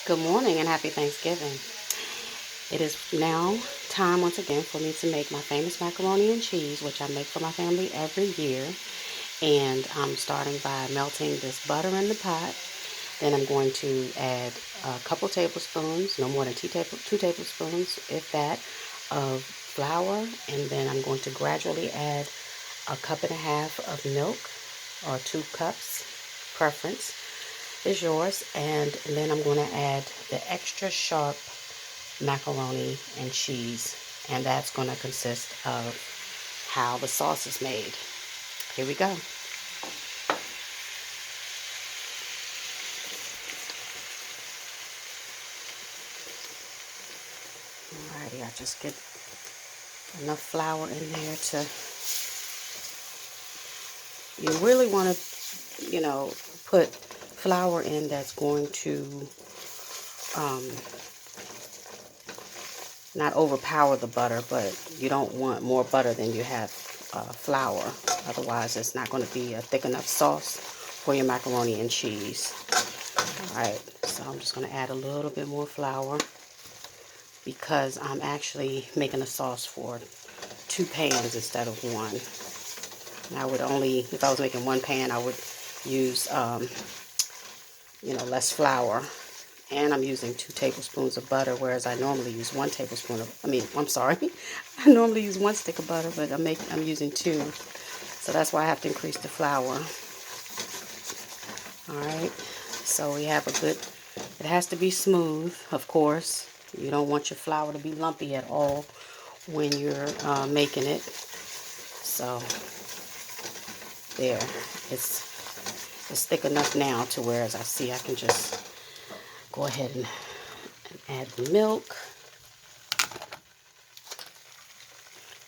Good morning and happy Thanksgiving. It is now time once again for me to make my famous macaroni and cheese, which I make for my family every year. And I'm starting by melting this butter in the pot. Then I'm going to add a couple tablespoons, no more than two tablespoons, if that, of flour. And then I'm going to gradually add a cup and a half of milk, or 2 cups, preference is yours. And then I'm going to add the extra sharp macaroni and cheese, and that's going to consist of how the sauce is made. Here we go. Alrighty, I just get enough flour in there to, you really want to, put flour in that's going to um, not overpower the butter, but you don't want more butter than you have flour. Otherwise, it's not going to be a thick enough sauce for your macaroni and cheese. Alright, so I'm just going to add a little bit more flour because I'm actually making a sauce for 2 pans instead of 1. And I would only, if I was making 1 pan, I would use, less flour. And I'm using 2 tablespoons of butter, whereas I normally use 1 tablespoon of, I normally use 1 stick of butter, but I'm using 2. So that's why I have to increase the flour. Alright, so we have a good, it has to be smooth, of course. You don't want your flour to be lumpy at all when you're making it. So there, it's thick enough now to where, as I see, I can just go ahead and add the milk.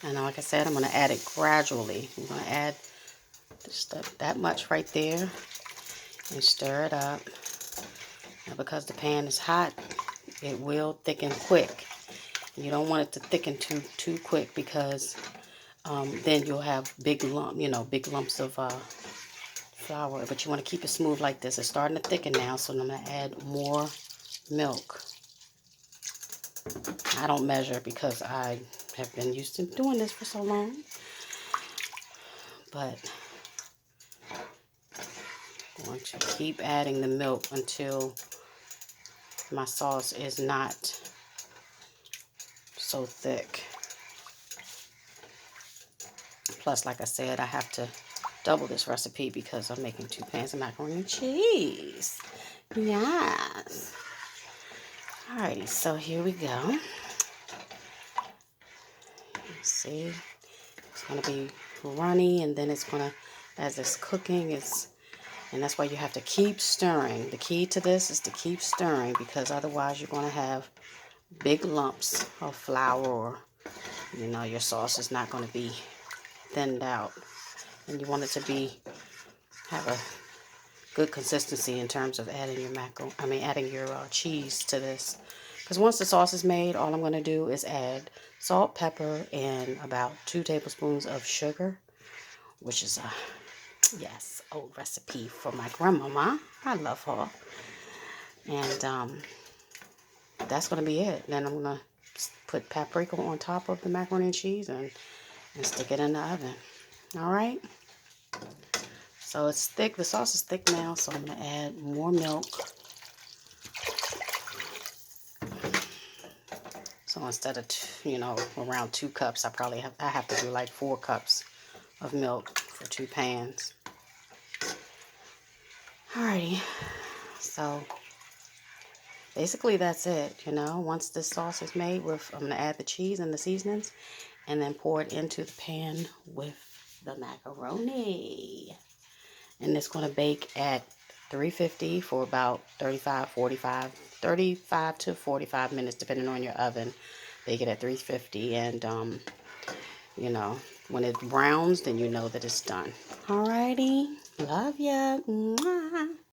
And like I said, I'm going to add it gradually. I'm going to add just that much right there and stir it up. Now, because the pan is hot, it will thicken quick. You don't want it to thicken too quick, because then you'll have big lumps of flour. But you want to keep it smooth like this. It's starting to thicken now, so I'm going to add more milk. I don't measure because I have been used to doing this for so long. But I'm going to keep adding the milk until my sauce is not so thick. Plus, like I said, I have to double this recipe because I'm making 2 pans of macaroni and cheese. Yes. Alrighty, so here we go. See, it's going to be runny, and then it's going to, as it's cooking, and that's why you have to keep stirring. The key to this is to keep stirring, because otherwise you're going to have big lumps of flour, or, your sauce is not going to be thinned out. And you want it to have a good consistency in terms of adding your cheese to this. Because once the sauce is made, all I'm going to do is add salt, pepper, and about 2 tablespoons of sugar, which is a old recipe for my grandmama. I love her. And that's going to be it. Then I'm going to put paprika on top of the macaroni and cheese and stick it in the oven. All right. So it's thick. The sauce is thick now, so I'm going to add more milk. So instead of, around 2 cups, I have to do like 4 cups of milk for 2 pans. Alrighty. So basically that's it, Once this sauce is made, I'm going to add the cheese and the seasonings and then pour it into the pan with the macaroni. And it's going to bake at 350 for about 35 to 45 minutes, depending on your oven. Bake it at 350, and, when it browns, then you know that it's done. Alrighty. Love ya. Mwah.